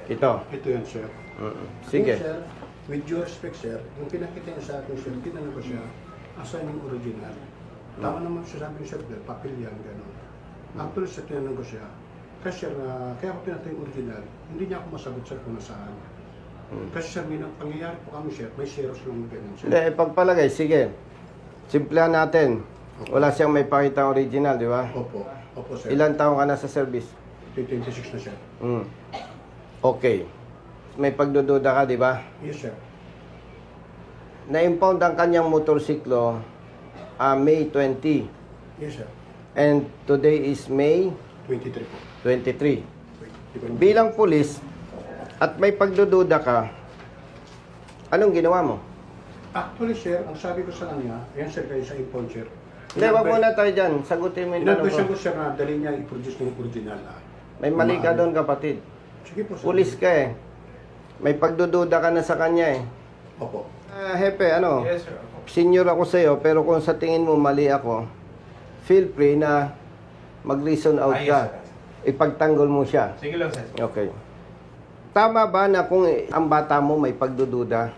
Ito. Ito yan, sir. Sige. Sir, with due respect, sir, yung pinakita niya sa akin, sir, tinanong ko siya, asan yung original? Tama naman siya sabi niya, sir, papel yan, gano'n. Actually, sir, tinanong ko siya, kasi sir, kaya ako pinatay yung original, hindi niya ako masagot, sir, kung nasaan. Kasi sir, may pangyayari po kami, sir, may zeros lang ganun, sir. Hindi, pagpalagay, sige. Simplihan natin. Wala siyang may pakita original, di ba? Opo, opo, sir. Ilan taong ka na sa service? 26 na, sir. Okay. May pagdududa ka, di ba? Yes, sir. Na-impound ang kanyang motorsiklo May 20. Yes, sir. And today is May 23 po. 23. Bilang pulis, at may pagdududa ka, anong ginawa mo? Actually, sir, ang sabi ko sa kanya, yan, sir, kayo sa impound, sir. Hindi, wag muna tayo dyan. Sagutin mo yung tanong Inadvice ko. ko, sir, na dali niya i-produce ng original. May mali ka doon, kapatid. Sige po, sir. Pulis ka eh. May pagdududa ka na sa kanya eh. Opo. Hepe, ano? Yes, sir. Senior ako sa'yo, pero kung sa tingin mo mali ako, feel free na mag-reason out Yes, ka. sir. Ipagtanggol mo siya. Sige lang, sir. Okay. Tama ba na kung ang bata mo may pagdududa,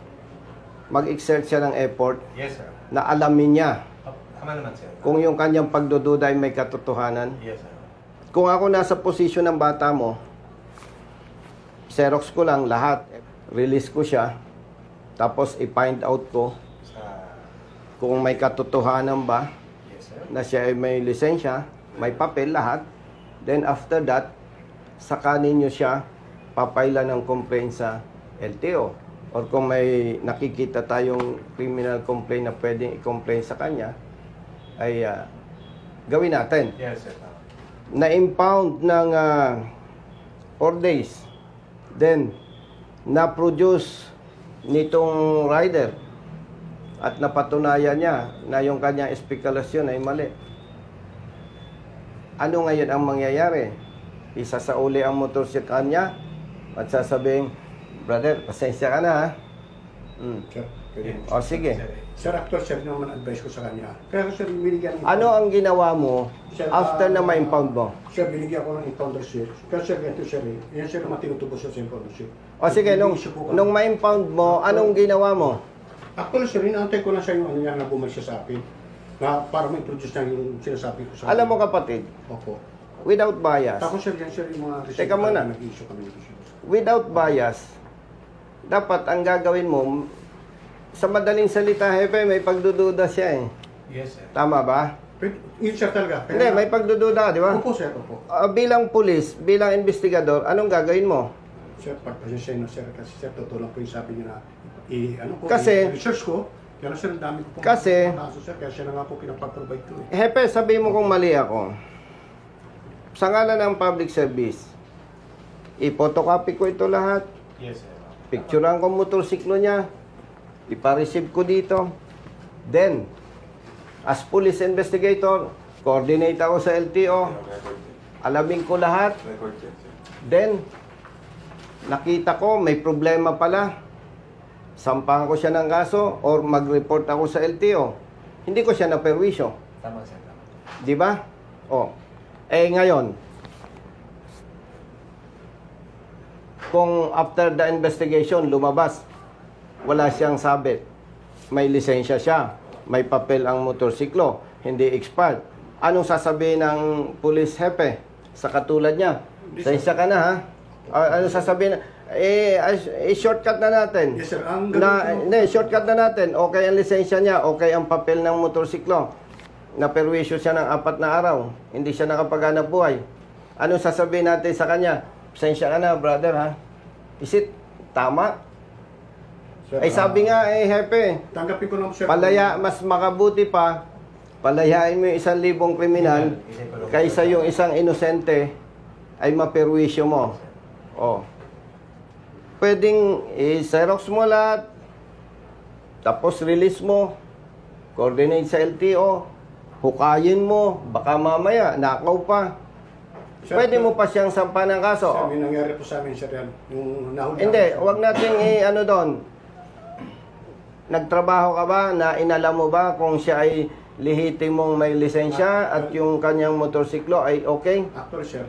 mag-exert siya ng effort Yes, sir. na alamin niya Tama naman, sir. kung yung kanyang pagdududa ay may katotohanan? Yes, sir. Kung ako nasa posisyon ng bata mo, Xerox ko lang lahat, release ko siya, tapos i-find out ko Sa... kung may katotohanan ba Yes, sir. na siya ay may lisensya, may papel lahat. Then after that, saka ninyo siya papailan ng complaint sa LTO. Or kung may nakikita tayong criminal complaint na pwedeng i-complain sa kanya, ay gawin natin. Yes, sir. Tama. Na-impound ng 4 days. Then, na-produce nitong rider at napatunayan niya na yung kanyang espekulasyon ay mali. Ano ngayon ang mangyayari? Isasauli ang motorsiklo niya at sasabihin, brother, pasensya ka na ha. Sir, pwede. O sige. Sir, actual, sir, naman advice ko sa kanya. Kaya, sir, binigyan ng... Ano ang ginawa mo Sir, after na ma-impound mo? Sir, binigyan ko ng impound receipt. Kaya, sir, ganito, sir, yan, sir, naman tinutubos siya sa impound receipt. O sige, nung ma-impound mo, anong ginawa mo? Actually, sir, inaantay ko lang siya yung ano niya na bumalik siya sa akin. Na para may produce na yung sinasabi ko sa Alam mo kapatid, Opo. without bias, Tapos, sir, yan, sir, yung mga receipt. Teka muna. na nag-issue kami ng receipt. without bias, dapat ang gagawin mo, sa madaling salita, hepe, may pagdududa siya eh. Yes, sir. Tama ba? Pero, yun, sir, talaga. Kaya- Hindi, may pagdududa, di ba? Opo, sir, opo. Bilang pulis, bilang investigador, anong gagawin mo? Sir, pagpasensya na, sir, kasi, sir, totoo lang po yung sabi niya na, Kasi- research ko, kaya sir, ang dami ko pong Kasi- kaso, sir, kaya siya na nga po pinapaprovide ko eh. Hepe, sabi mo kung mali ako. Sa ngalan ng public service, i-photocopy ko ito lahat, Yes, sir. picturean ko motorsiklo niya, ipa-receive ko dito. Then, as police investigator, coordinate ako sa LTO, alamin ko lahat. Then, nakita ko may problema pala. Sampahan ko siya ng kaso or mag-report ako sa LTO. Hindi ko siya na-perwisyo. Tama, sir. Tama. Di ba? O. Ngayon, kung after the investigation lumabas, wala siyang sabit, may lisensya siya, may papel ang motorsiklo, hindi expired, anong sasabihin ng police hepe sa katulad niya? Lisensya ka na ha? Anong sasabihin? Shortcut na natin. Yes, sir. Ang Shortcut na natin. Okay ang lisensya niya, okay ang papel ng motorsiklo. Naperwisyo siya ng 4 na araw. Hindi siya nakapaghanap buhay. Anong sasabihin natin sa kanya? Pasensya ka na, brother, ha? Is it tama? Sir, Ay sabi nga, hepe, tanggapin ko naman, sir. palaya, mas makabuti pa, palayain mo yung 1,000 kriminal kaysa yung isang inosente ay maperwisyo mo. Oh. Pwedeng i-xerox mo lahat, tapos release mo, coordinate sa LTO, hukayin mo, baka mamaya, nakaw pa. Sir, Pwede mo pa siyang sampa ng kaso. Sir, may nangyari po sa amin, sir, yan. Yung nahuli. Hindi, wag nating ano doon. Nagtrabaho ka ba na inalam mo ba kung siya ay lehitimong may lisensya at yung kanyang motorsiklo ay okay? Actually, sir,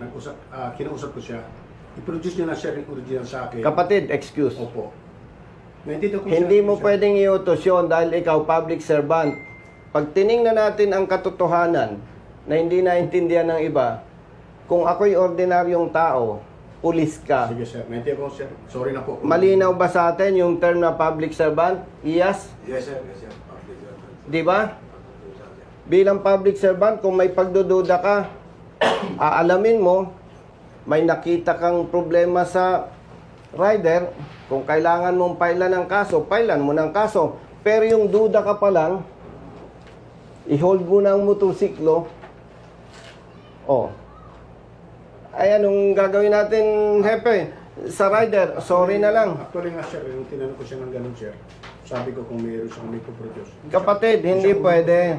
kinausap ko siya. I-produce niyo na sir yung original sa akin. Kapatid, excuse. Opo. Naintindihan ko Hindi sir, mo sir. pwedeng iutos yun dahil ikaw public servant. Pag tiningnan natin ang katotohanan na hindi naintindihan ng iba, kung ako'y ordinaryong tao, pulis ka. Sige sir, naintindihan ko sir. Sorry na po. Malinaw ba sa atin yung term na public servant? Yes? Yes, sir. Yes, sir. Public servant. Di ba? Bilang public servant, kung may pagdududa ka, aalamin mo, may nakita kang problema sa rider, kung kailangan mong pailan ng kaso, pailan mo ng kaso. Pero yung duda ka pa lang, i-hold mo na ang motorsiklo. Oh. Ay, anong gagawin natin, Hepe? Sa rider, sorry na lang. Actually nga sir, yung tinanong ko siya ng ganun sir, sabi ko kung mayroon siyang may produce. Kapatid, hindi pwede.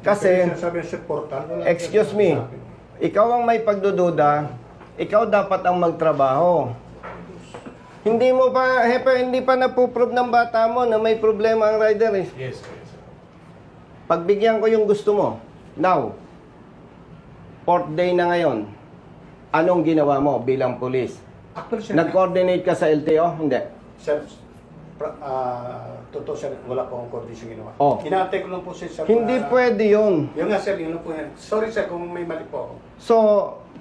Kasi, sabi niya sir, portal. Wala excuse sir, me, sa akin. ikaw ang may pagdududa, ikaw dapat ang magtrabaho. Hindi mo pa, Hepe, hindi pa napuprove ng bata mo na may problema ang rider eh. Yes, sir. Yes, sir. Pagbigyan ko yung gusto mo. Now, 4th day na ngayon, anong ginawa mo bilang pulis? Actually sir, Nag-coordinate ka sa LTO? Hindi. sir, totoo sir, wala po akong coordination ginawa. Oh. Inaantay ko lang po sir. Hindi pwede yun. Yung nga sir, yun lang po yan. Sorry sir kung may mali po ako. So,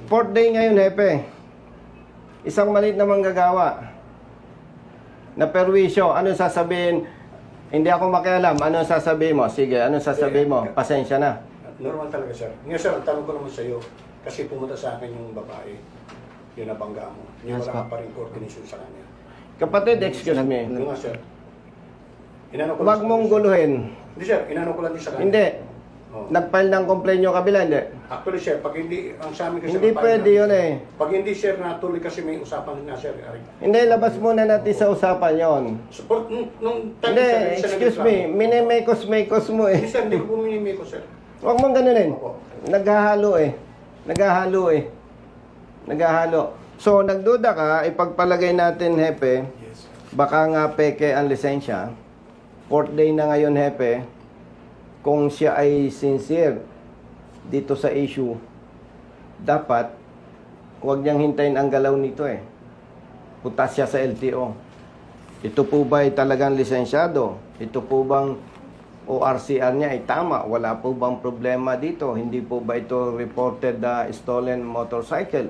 4th day ngayon, Hepe. Isang maliit na manggagawa. Na perwisyo, ano sasabihin? Hindi ako makialam. Ano sasabihin mo? Sige, ano sasabihin mo? Pasensya na. Normal talaga sir. Nga sir, ang tanong ko naman sa iyo, kasi pumunta sa akin yung babae, yung nabangga mo. Yung wala ka pa rin coordination sa kanya. Kapatid, excuse me. Yung nga sir. Inano ko Huwag lang sa mong kanya, sir. guluhin. Hindi sir, inano ko lang din sa kanya. Hindi. Oh. Nag-file ng complaint yung kabila, hindi. Actually sir, pag hindi, ang sa amin kasi... Hindi kapag- pwede yun eh. Pag hindi sir, natuloy kasi may usapan na sir. Ari. Hindi, labas muna natin sa usapan yon. Support, nung time Hindi, sir, siya excuse me. nagreklamo. Minimekos-mekos mo Hindi eh. sir, hindi ko puminimay ko sir. Huwag mong ganunin. Opo. Naghahalo eh. Naghahalo eh. Naghahalo. So, nagduda ka, ipagpalagay natin, Hepe, Yes, sir. baka nga peke ang lisensya. 4th day na ngayon, Hepe, kung siya ay sincere dito sa issue, dapat huwag niyang hintayin ang galaw nito eh. Punta siya sa LTO. Ito po ba ay talagang lisensyado? Ito po bang ORCR niya ay tama? Wala po bang problema dito? Hindi po ba ito reported stolen motorcycle?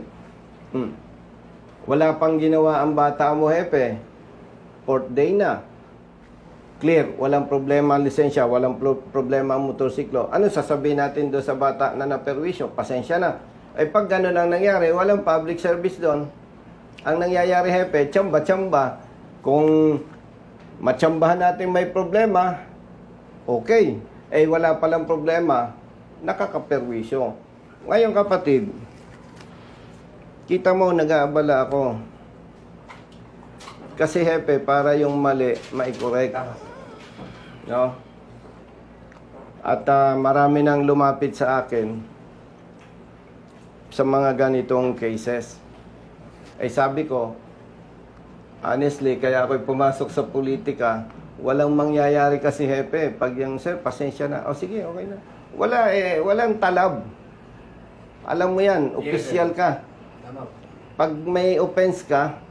Wala pang ginawa ang bata mo, Hepe. 4th day na. Clear, walang problema ang lisensya, walang problema ang motorsiklo. Ano sasabihin natin doon sa bata na naperwisyo? Pasensya na. Ay pag gano'n ang nangyari, walang public service doon. Ang nangyayari, Hepe, tsamba-tsamba. Kung matsambahan natin may problema, okay. Eh wala palang problema, nakakaperwisyo. Ngayon kapatid, kita mo, nag-aabala ako. Kasi Hepe, para yung mali, ma-correct. Tama, sir. No? At marami nang lumapit sa akin sa mga ganitong cases. Ay sabi ko, honestly, kaya ako'y pumasok sa politika, walang mangyayari kasi Hepe. Pag yung sir, pasensya na. O sige, okay na. Wala eh, walang talab. Alam mo yan, official ka. Tama. Pag may offense ka,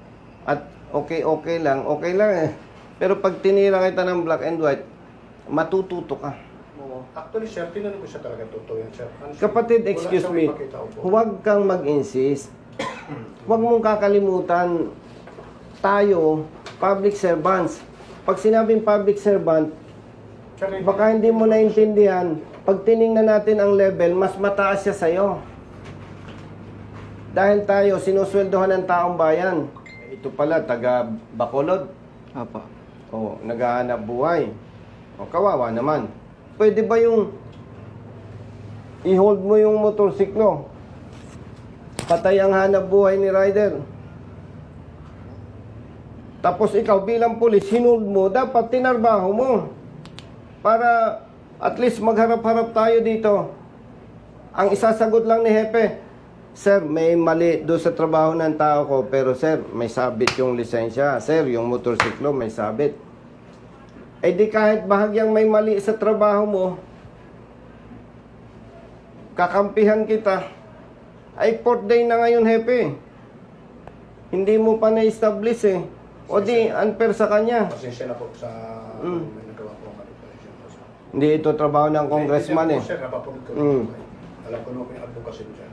at okay lang eh. Pero pag tinira kita ng black and white, matututo ka. Oo. Actually sir, tinanong ko siya talaga totoo yan sir. Ano, sir? Kapatid, Wala excuse siyang me, ipakita ko po. huwag kang mag-insist. Huwag mong kakalimutan, tayo, public servants. Pag sinabing public servant, Sir, baka hindi mo naintindihan, pag tiningnan natin ang level, mas mataas siya sa'yo. Dahil tayo, sinusweldohan ng taong bayan. Ito pala, taga Bacolod. Apa. O, naghahanap buhay. O, kawawa naman. Pwede ba yung i-hold mo yung motorsiklo? Patay ang hanap buhay ni rider. Tapos ikaw bilang pulis, hinold mo, dapat tinarbaho mo. Para at least magharap-harap tayo dito. Ang isasagot lang ni Hepe, Sir, may mali doon sa trabaho ng tao ko, pero sir, may sabit yung lisensya. Sir, yung motorsiklo may sabit. Eh di kahit bahagyang may mali sa trabaho mo, kakampihan kita. Ay 4th day na ngayon, Hepe. Hindi mo pa na-establish eh. O di, unfair sa kanya. Pasensya na po sa Mm. may nagawa ko mali. Pasensya po sa... Hindi ito trabaho ng congressman eh. Hindi po, sir, napapulot ko. Mm. Alam ko naman po yung advocacy mo, sir.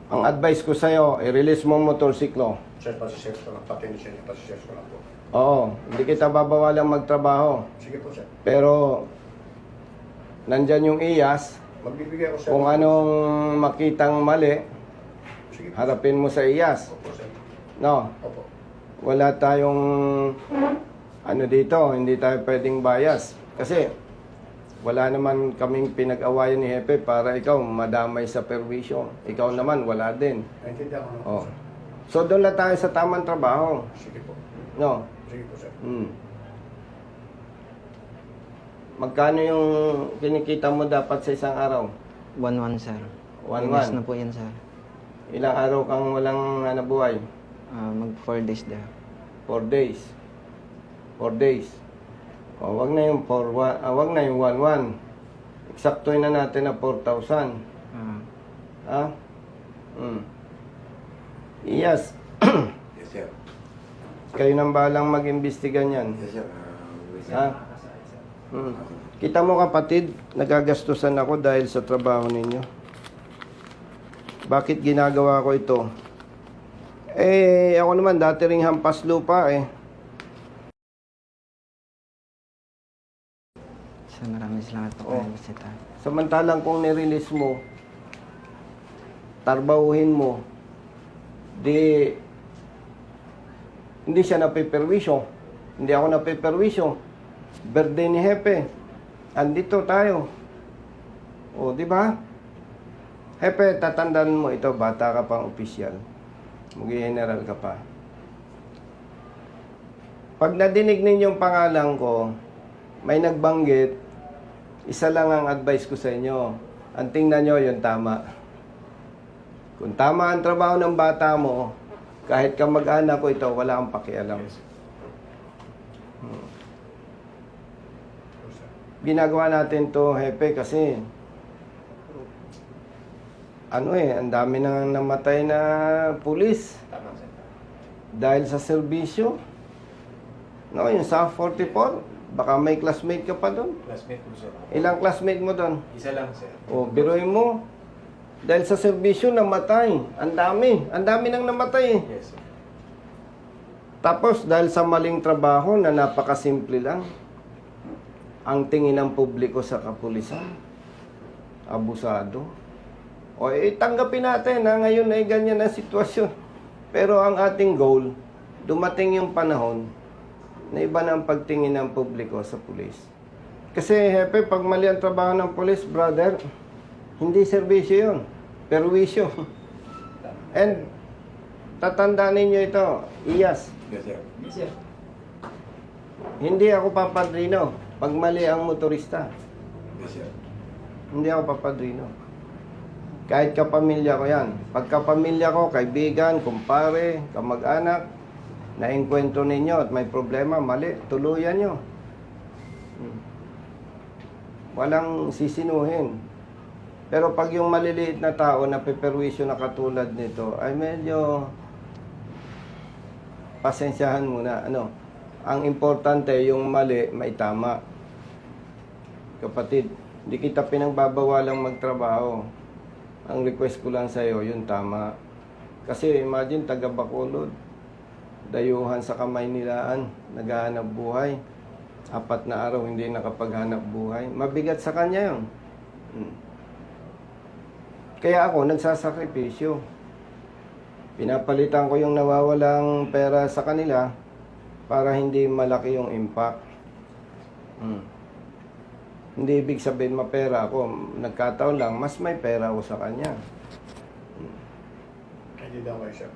Ang advice ko sa'yo, i-release mo ang motorsiklo. Sir, pasisir ko lang. Patension niya, pasisir ko lang po. Oo, hindi kita babawalang magtrabaho. Sige po, sir. Pero, nandyan yung IAS. Magbibigay ako, sir. Kung anong makitang mali, Sige po. harapin mo sa IAS. Opo, sir. No, Opo. wala tayong ano dito, hindi tayo pwedeng bias. Kasi, wala naman kaming pinag-awayan ni Hepe para ikaw madamay sa perwisyo. Ikaw naman, wala din. Naintindihan ko naman Oh. po, sir. So, doon lang tayo sa tamang trabaho. Sige po. No? Sige po, sir. Hmm. Magkano yung kinikita mo dapat sa isang araw? 1-1, sir. 1-1. Iwas na po yan, sir. Ilang araw kang walang nabuhay? Mag 4 days there. 4 days. 4 days. O, wag na yung 4-1, wag na yung 1-1. Eksaktoin na natin na 4,000. Ah, Ha? Hmm. Yes. Yes, sir. Kayo nang balang mag-imbestiga niyan. Yes, sir. Ha? Hmm. Kita mo kapatid, nagagastusan ako dahil sa trabaho ninyo. Bakit ginagawa ko ito? Eh, ako naman dati ring hampas lupa eh. sir, maraming salamat po Oh. kayo, bisita. Samantalang kung nirelease mo, tarbahuhin mo, di hindi siya napiperwisyo. Hindi ako napiperwisyo. Birthday ni Hepe. Andito tayo. O, di ba? Hepe, tatandaan mo ito, bata ka pang opisyal. Mag-general ka pa. Pag nadinig ninyong pangalan ko, may nagbanggit, isa lang ang advice ko sa inyo. Ang tingnan nyo, yung tama. Kung tama ang trabaho ng bata mo, kahit ka mag-anak ko ito, wala kang pakialam. Ginagawa natin to, Hepe, kasi ano ang dami nang namatay na pulis Tama, sir. dahil sa serbisyo. No, yung sa 44, baka may classmate ka pa doon. Classmate po, sir. Ilang classmate mo doon? Isa lang, sir. O, biruin mo. Dahil sa serbisyo, namatay. Ang dami. Ang dami nang namatay. Yes, sir. Tapos, dahil sa maling trabaho na napakasimple lang, ang tingin ng publiko sa kapulisan, abusado. O, tanggapin natin na ngayon ay ganyan ang sitwasyon. Pero ang ating goal, dumating yung panahon na iba na ang pagtingin ng publiko sa pulis. Kasi, Hepe, pag mali ang trabaho ng pulis, brother, hindi serbisyo yun. Perwisyo. And, tatandaan ninyo ito, IAS. Yes, sir. Hindi ako papadrino pag mali ang motorista. Yes, sir. Hindi ako papadrino. Kahit kapamilya ko yan. Pag kapamilya ko, kaibigan, kumpare, kamag-anak, naengkwentro ninyo at may problema, mali, tuluyan nyo. Walang sisinuhin. Pero pag yung maliliit na tao na peperwisyo na katulad nito, ay medyo pasensyahan muna. Ano? Ang importante, yung mali, may tama. Kapatid, hindi kita pinagbabawalang magtrabaho. Ang request ko lang sa'yo, yung tama. Kasi imagine, taga Bacolod, dayuhan sa kamay nilaan, naghahanap buhay. 4 na araw, hindi nakapaghanap buhay. Mabigat sa kanya yun. Kaya ako, nagsasakripisyo. Pinapalitan ko yung nawawalang pera sa kanila para hindi malaki yung impact. Hindi ibig sabihin mapera ako. Nagkataon lang, mas may pera ako sa kanya. Hindi daw kayo, sir.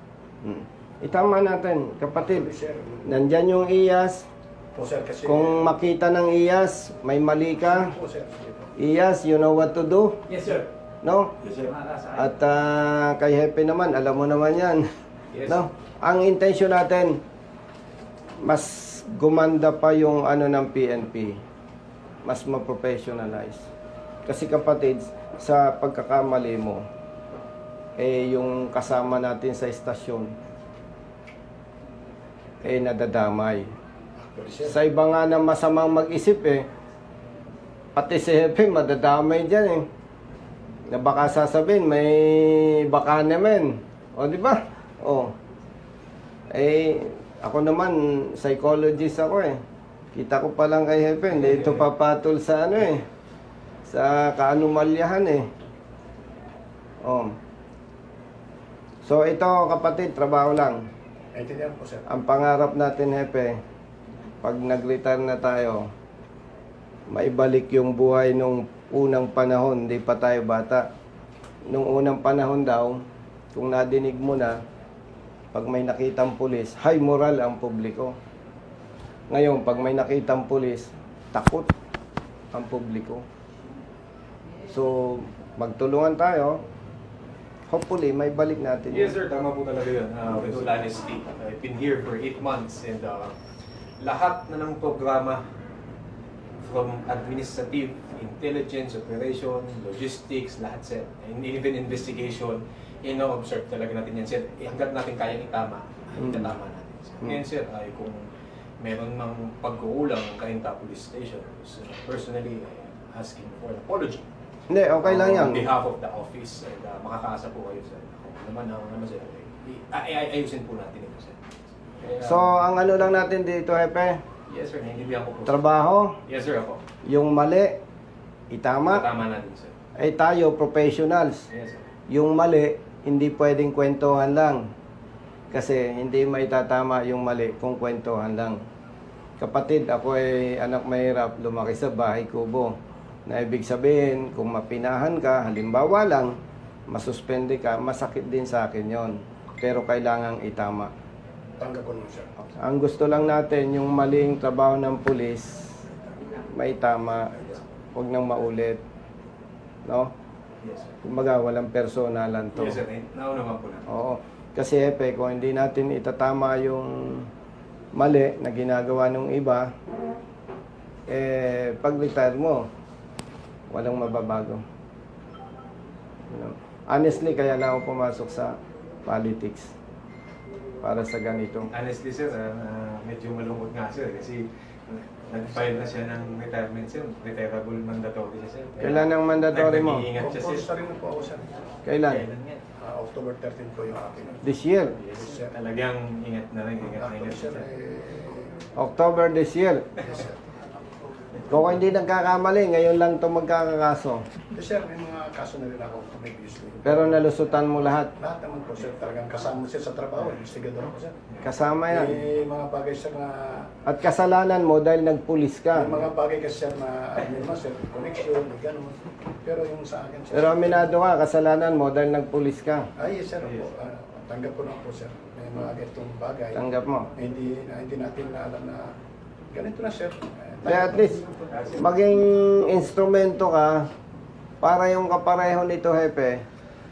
Itama natin, kapatid. Sir, Nandyan yung IAS. po, sir, kasi... Kung makita ng IAS, may mali ka. Po, sir. Sige po. IAS, you know what to do. Yes, sir. No? Yes, sir. At kay Hepe naman, alam mo naman yan. Yes. No? Ang intention natin, mas gumanda pa yung ano ng PNP. Mas ma-professionalize. Kasi kapatid, sa pagkakamali mo, yung kasama natin sa estasyon, nadadamay. Actually, sir. Sa iba nga na masamang mag-isip pati si Hepe madadamay dyan na baka sasabihin may baka naman. O di ba? O. Ako naman psychologist ako Kita ko pa lang kay Hepe, hindi ito papatol sa sa kaanumalyahan So ito kapatid, trabaho lang. Naintindihan po, sir. Ang pangarap natin, Hepe, pag nag-retire na tayo, maibalik yung buhay nung unang panahon, hindi pa tayo bata. Nung unang panahon daw, kung nadinig mo na, pag may nakitang pulis, high moral ang publiko. Ngayon, pag may nakitang pulis, takot ang publiko. So, magtulungan tayo. Hopefully, may balik natin. Yes sir, tama po talaga yun. With all honesty, I've been here for 8 months and lahat na ng programa from administrative, intelligence, operation, logistics, lahat sir, and even investigation, ino-observe talaga natin yan sir. Hanggat natin kayang itama, itatama natin sir. Ngayon sir, ay kung meron mang pagkukulang ang Cainta Police Station, personally asking for an apology. Hindi, okay lang yan. On behalf of the office, and makakaasa po kayo sir. Naman sir, ayusin po natin ito sir. Kaya, So, ang ano lang natin dito, Hepe, yes sir, naiintindihan ko po. trabaho, Yes sir, ako. yung mali, itama. Tama natin sir. Tayo, professionals. Yes sir. Yung mali, hindi pwedeng kwentuhan lang. Kasi hindi maitatama yung mali kung kwentuhan lang. Kapatid, ako ay anak mahirap, lumaki sa bahay kubo. Na ibig sabihin, kung mapinahan ka, halimbawa lang, masuspende ka, masakit din sa akin yon. Pero kailangang itama. Tanggap ko naman, sir. Ang gusto lang natin, yung maling trabaho ng pulis, may tama, huwag nang maulit. No? Yes sir. Kumbaga, walang personalan to. Yes sir, naunawan po natin. Oo. Kasi Hepe, kung hindi natin itatama yung mali na ginagawa ng iba, pag-retire mo, walang mababago. Honestly, kaya lang ako pumasok sa politics para sa ganito. Honestly sir, medyo malungkot nga sir kasi nag-file na siya ng retirement sir. Retirable mandatory siya sir. Kailan ang mandatory mo? Nag-iingat siya sir. Compulsory na po ako, sir. Kailan? nga? October 13 po yung akin. This year. Yes sir. Talagang ingat na rin. Ingat na Actually, ingat siya sir, sir. October this year. yes, sir. Kung hindi nagkakamali, ngayon lang ito magkakakaso. Yes, sir, may mga kaso na rin ako previously. Pero nalusutan mo lahat. Lahat naman po, sir, talagang kasama sir sa trabaho. Investigador ako, sir. Kasama yan. May mga bagay, sir, na... At kasalanan mo dahil nagpulis ka. May mga bagay kasi, sir, na admin mo, sir, connection, gano'n. Pero yung sa akin, sir... Pero aminado ka, kasalanan mo dahil nagpulis ka. Yes, sir, po. Tanggap ko na po, sir. May mga ganitong bagay. Tanggap mo. Na hindi natin na alam na ganito na, sir. Kaya at least, maging instrumento ka para yung kapareho nito, Hepe,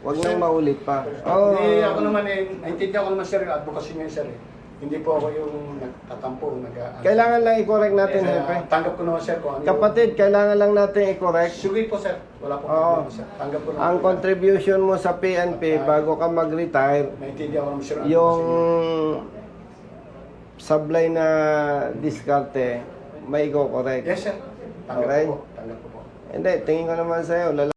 wag nang maulit pa. Oh, Hindi, ako naman naintindihan ko naman, sir, yung advocacy niya, sir. Hindi po ako yung nagtatampo, kailangan lang i-correct natin, Hepe. Tanggap ko naman, sir, kung ano Kapatid, kailangan lang natin i-correct. Sige po, sir. Wala po Oo. problema, sir. Tanggap ko naman. Ang contribution mo sa PNP bago ka mag-retire, Naintindihan ko naman, sir, yung advocacy sablay na diskarte, may go-correct. niya. Yes, sir. Tanggap Okay. ko po. Tanggap ko po. Hindi, tingin ko naman sa'yo,